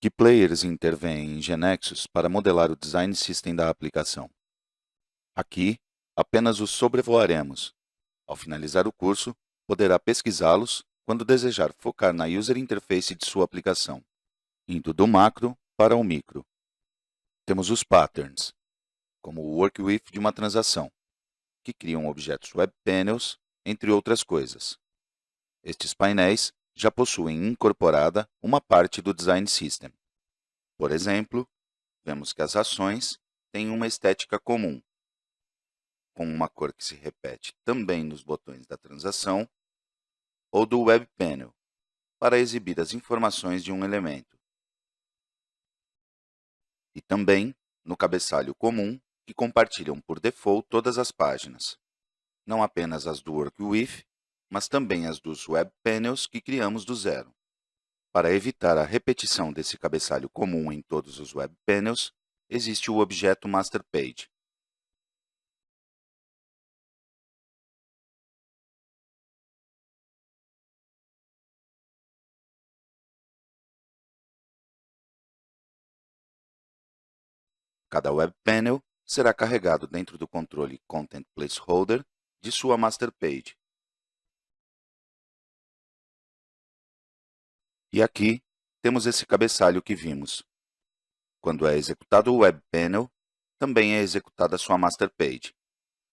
Que players intervêm em GeneXus para modelar o design system da aplicação? Aqui, apenas os sobrevoaremos. Ao finalizar o curso, poderá pesquisá-los quando desejar focar na user interface de sua aplicação, indo do macro para o micro. Temos os patterns, como o work with de uma transação, que criam objetos web panels, entre outras coisas. Estes painéis já possuem incorporada uma parte do design system. Por exemplo, vemos que as ações têm uma estética comum, com uma cor que se repete também nos botões da transação ou do Web Panel, para exibir as informações de um elemento. E também no cabeçalho comum, que compartilham por default todas as páginas, não apenas as do Work With, mas também as dos Web Panels que criamos do zero. Para evitar a repetição desse cabeçalho comum em todos os Web Panels, existe o objeto Master Page. Cada Web Panel será carregado dentro do controle Content Placeholder de sua Master Page. E aqui temos esse cabeçalho que vimos. Quando é executado o Web Panel, também é executada sua Master Page.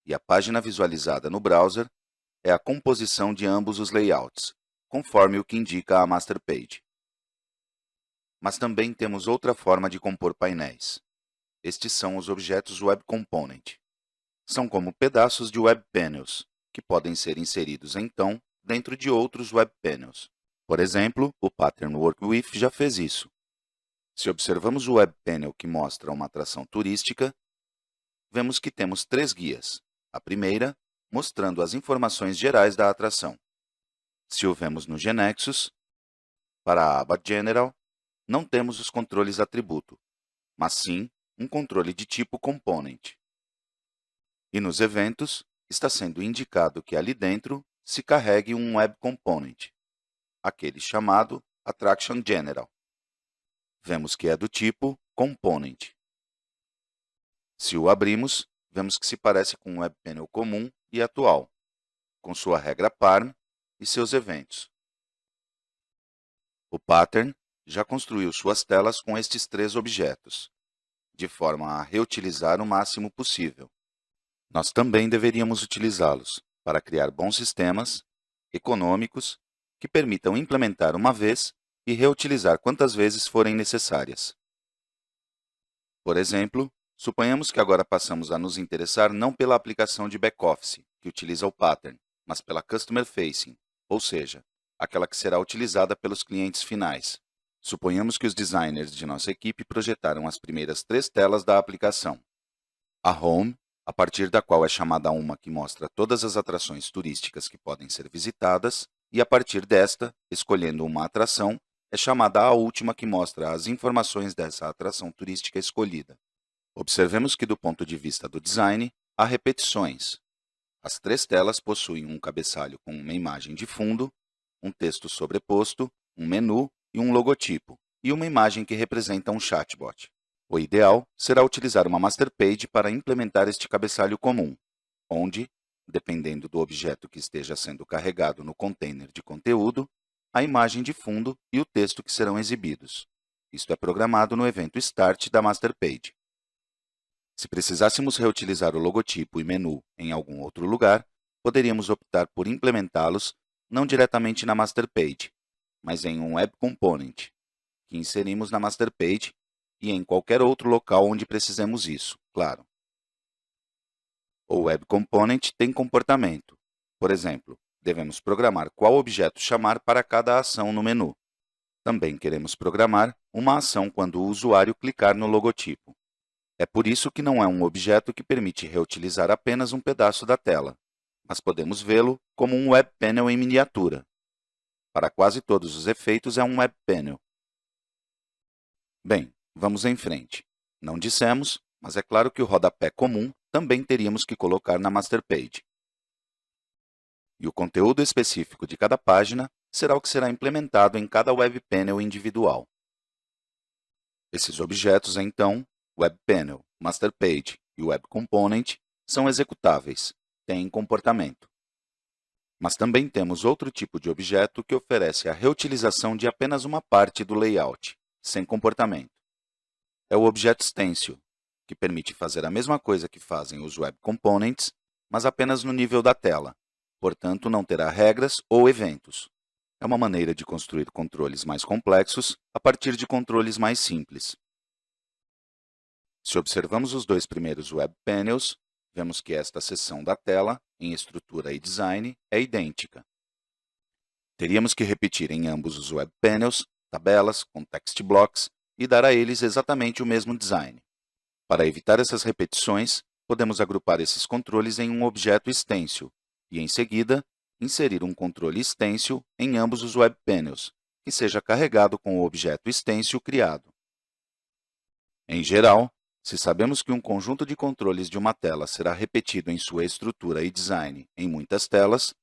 E a página visualizada no browser é a composição de ambos os layouts, conforme o que indica a Master Page. Mas também temos outra forma de compor painéis. Estes são os objetos Web Component. São como pedaços de Web Panels, que podem ser inseridos, então, dentro de outros Web Panels. Por exemplo, o Pattern Work With já fez isso. Se observamos o Web Panel que mostra uma atração turística, vemos que temos 3 guias. A primeira, mostrando as informações gerais da atração. Se o vemos no GeneXus, para a aba General, não temos os controles atributo, mas sim um controle de tipo Component. E nos eventos, está sendo indicado que ali dentro se carregue um Web Component, aquele chamado Attraction General. Vemos que é do tipo Component. Se o abrimos, vemos que se parece com um Web Panel comum e atual, com sua regra PARM e seus eventos. O Pattern já construiu suas telas com estes 3 objetos, de forma a reutilizar o máximo possível. Nós também deveríamos utilizá-los para criar bons sistemas, econômicos, que permitam implementar uma vez e reutilizar quantas vezes forem necessárias. Por exemplo, suponhamos que agora passamos a nos interessar não pela aplicação de back-office, que utiliza o Pattern, mas pela Customer Facing, ou seja, aquela que será utilizada pelos clientes finais. Suponhamos que os designers de nossa equipe projetaram as primeiras 3 telas da aplicação. A Home, a partir da qual é chamada uma que mostra todas as atrações turísticas que podem ser visitadas, e a partir desta, escolhendo uma atração, é chamada a última que mostra as informações dessa atração turística escolhida. Observemos que, do ponto de vista do design, há repetições. As 3 telas possuem um cabeçalho com uma imagem de fundo, um texto sobreposto, um menu e um logotipo, e uma imagem que representa um chatbot. O ideal será utilizar uma master page para implementar este cabeçalho comum, onde, dependendo do objeto que esteja sendo carregado no container de conteúdo, a imagem de fundo e o texto que serão exibidos. Isto é programado no evento Start da master page. Se precisássemos reutilizar o logotipo e menu em algum outro lugar, poderíamos optar por implementá-los não diretamente na master page, mas em um Web Component, que inserimos na master page e em qualquer outro local onde precisemos isso, claro. O Web Component tem comportamento. Por exemplo, devemos programar qual objeto chamar para cada ação no menu. Também queremos programar uma ação quando o usuário clicar no logotipo. É por isso que não é um objeto que permite reutilizar apenas um pedaço da tela, mas podemos vê-lo como um Web Panel em miniatura. Para quase todos os efeitos, é um Web Panel. Bem, vamos em frente. Não dissemos, mas é claro que o rodapé comum também teríamos que colocar na master page. E o conteúdo específico de cada página será o que será implementado em cada Web Panel individual. Esses objetos, então, Web Panel, Master Page e Web Component, são executáveis, têm comportamento. Mas também temos outro tipo de objeto que oferece a reutilização de apenas uma parte do layout, sem comportamento. É o objeto Stencil, que permite fazer a mesma coisa que fazem os Web Components, mas apenas no nível da tela, portanto não terá regras ou eventos. É uma maneira de construir controles mais complexos a partir de controles mais simples. Se observamos os dois primeiros Web Panels, vemos que esta seção da tela, em estrutura e design, é idêntica. Teríamos que repetir em ambos os Web Panels tabelas com text blocks e dar a eles exatamente o mesmo design. Para evitar essas repetições, podemos agrupar esses controles em um objeto Stencil e, em seguida, inserir um controle Stencil em ambos os Web Panels, que seja carregado com o objeto Stencil criado. Em geral, se sabemos que um conjunto de controles de uma tela será repetido em sua estrutura e design em muitas telas,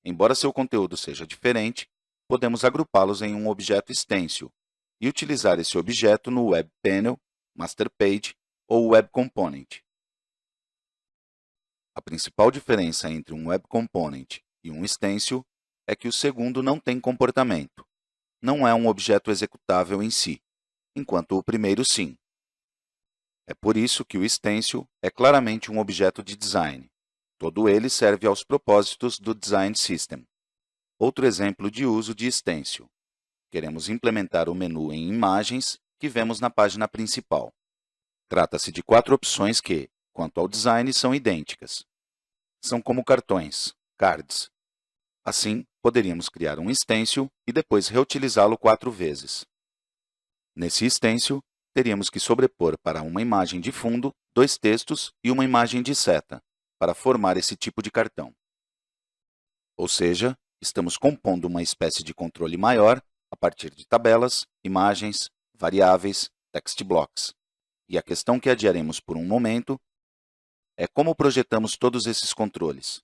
embora seu conteúdo seja diferente, podemos agrupá-los em um objeto Stencil e utilizar esse objeto no Web Panel, Master Page ou Web Component. A principal diferença entre um Web Component e um Stencil é que o segundo não tem comportamento. Não é um objeto executável em si, enquanto o primeiro sim. É por isso que o Stencil é claramente um objeto de design. Todo ele serve aos propósitos do Design System. Outro exemplo de uso de Stencil. Queremos implementar o menu em imagens que vemos na página principal. Trata-se de 4 opções que, quanto ao design, são idênticas. São como cartões, cards. Assim, poderíamos criar um Stencil e depois reutilizá-lo 4 vezes. Nesse Stencil, teríamos que sobrepor para uma imagem de fundo 2 textos e uma imagem de seta, para formar esse tipo de cartão. Ou seja, estamos compondo uma espécie de controle maior a partir de tabelas, imagens, variáveis, text blocks. E a questão que adiaremos por um momento é como projetamos todos esses controles.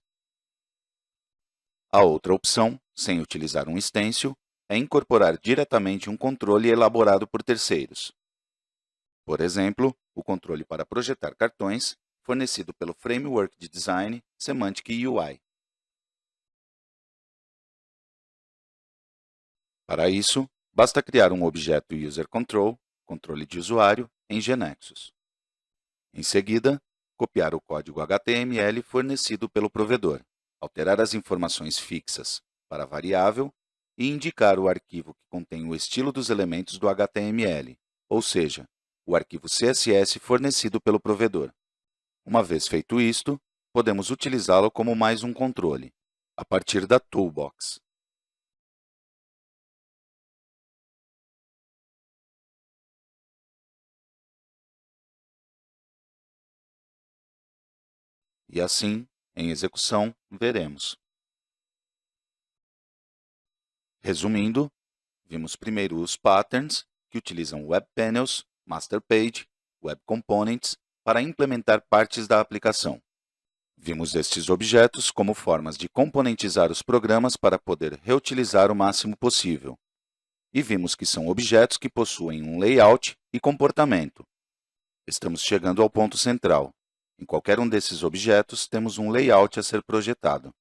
A outra opção, sem utilizar um Stencil, é incorporar diretamente um controle elaborado por terceiros. Por exemplo, o controle para projetar cartões, fornecido pelo Framework de Design Semantic UI. Para isso, basta criar um objeto User Control, controle de usuário, em GNexus. Em seguida, copiar o código HTML fornecido pelo provedor, alterar as informações fixas para a variável e indicar o arquivo que contém o estilo dos elementos do HTML, ou seja, o arquivo CSS fornecido pelo provedor. Uma vez feito isto, podemos utilizá-lo como mais um controle, a partir da Toolbox. E assim, em execução, veremos. Resumindo, vimos primeiro os patterns, que utilizam Web Panels, Master Page, Web Components, para implementar partes da aplicação. Vimos estes objetos como formas de componentizar os programas para poder reutilizar o máximo possível. E vimos que são objetos que possuem um layout e comportamento. Estamos chegando ao ponto central. Em qualquer um desses objetos, temos um layout a ser projetado.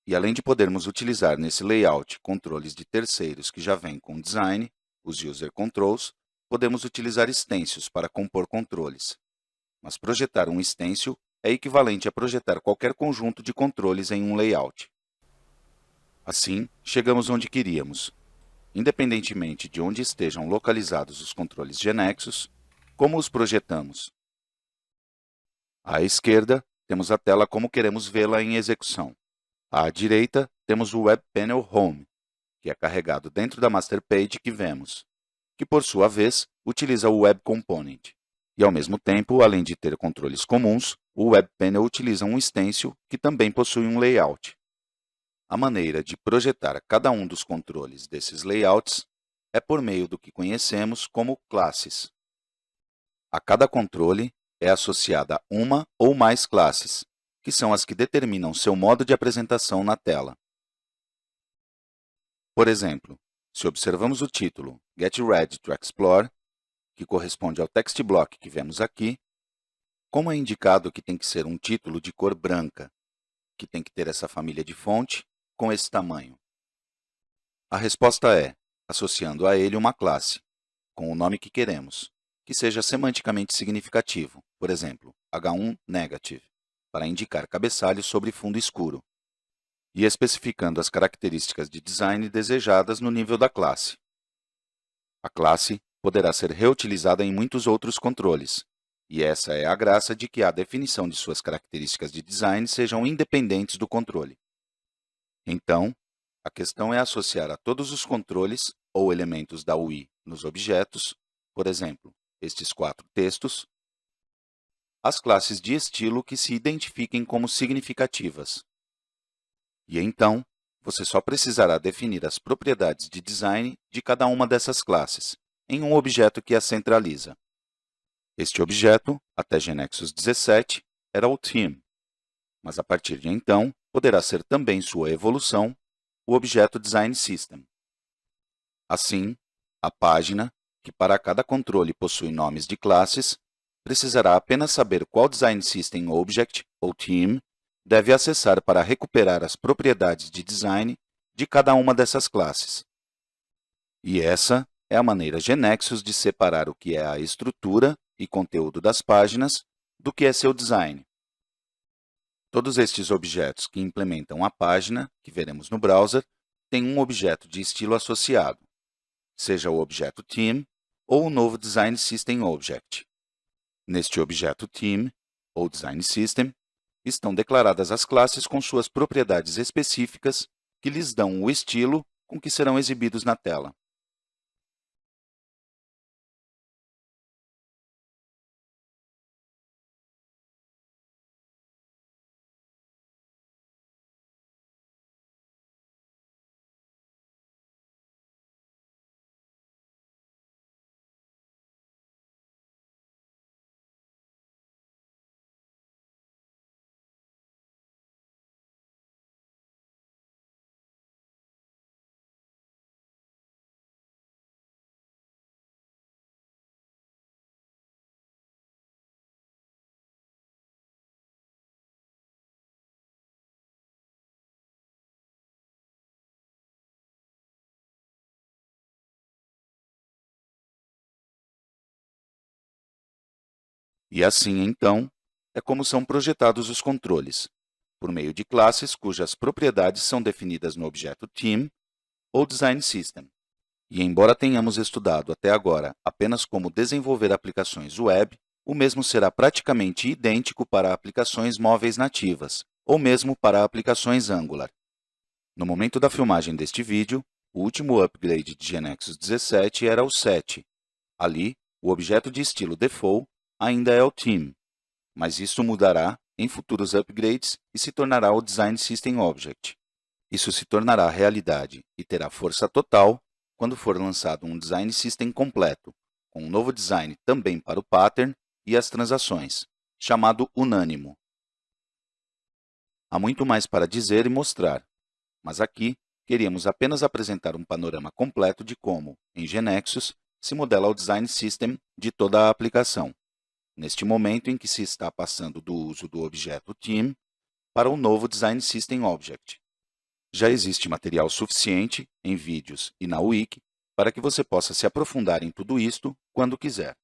E além de podermos utilizar nesse layout controles de terceiros que já vêm com design, os User Controls, podemos utilizar stencils para compor controles. Mas projetar um stencil é equivalente a projetar qualquer conjunto de controles em um layout. Assim, chegamos onde queríamos. Independentemente de onde estejam localizados os controles GNexus, como os projetamos? À esquerda, temos a tela como queremos vê-la em execução. À direita, temos o Web Panel Home, que é carregado dentro da Master Page que vemos, que, por sua vez, utiliza o Web Component. E, ao mesmo tempo, além de ter controles comuns, o Web Panel utiliza um stencil que também possui um layout. A maneira de projetar cada um dos controles desses layouts é por meio do que conhecemos como classes. A cada controle é associada uma ou mais classes, que são as que determinam seu modo de apresentação na tela. Por exemplo, Se observamos o título Get Ready to Explore, que corresponde ao text block que vemos aqui, como é indicado que tem que ser um título de cor branca, que tem que ter essa família de fonte com esse tamanho? A resposta é associando a ele uma classe, com o nome que queremos, que seja semanticamente significativo, por exemplo, H1 Negative, para indicar cabeçalho sobre fundo escuro, e especificando as características de design desejadas no nível da classe. A classe poderá ser reutilizada em muitos outros controles, e essa é a graça de que a definição de suas características de design sejam independentes do controle. Então, a questão é associar a todos os controles ou elementos da UI nos objetos, por exemplo, estes 4 textos, as classes de estilo que se identifiquem como significativas. E então, você só precisará definir as propriedades de design de cada uma dessas classes, em um objeto que as centraliza. Este objeto, até GeneXus 17, era o Theme, mas a partir de então, poderá ser também sua evolução, o objeto Design System. Assim, a página, que para cada controle possui nomes de classes, precisará apenas saber qual Design System Object, ou Theme, deve acessar para recuperar as propriedades de design de cada uma dessas classes. E essa é a maneira GeneXus de separar o que é a estrutura e conteúdo das páginas do que é seu design. Todos estes objetos que implementam a página, que veremos no browser, têm um objeto de estilo associado, seja o objeto Theme ou o novo Design System Object. Neste objeto Theme, ou Design System, estão declaradas as classes com suas propriedades específicas que lhes dão o estilo com que serão exibidos na tela. E assim, então, é como são projetados os controles, por meio de classes cujas propriedades são definidas no objeto Theme ou Design System. E embora tenhamos estudado até agora apenas como desenvolver aplicações web, o mesmo será praticamente idêntico para aplicações móveis nativas, ou mesmo para aplicações Angular. No momento da filmagem deste vídeo, o último upgrade de GeneXus 17 era o 7. Ali, o objeto de estilo default ainda é o Theme, mas isso mudará em futuros upgrades e se tornará o Design System Object. Isso se tornará realidade e terá força total quando for lançado um Design System completo, com um novo design também para o pattern e as transações, chamado Unânimo. Há muito mais para dizer e mostrar, mas aqui queríamos apenas apresentar um panorama completo de como, em GeneXus, se modela o Design System de toda a aplicação, neste momento em que se está passando do uso do objeto Theme para o novo Design System Object. Já existe material suficiente em vídeos e na Wiki para que você possa se aprofundar em tudo isto quando quiser.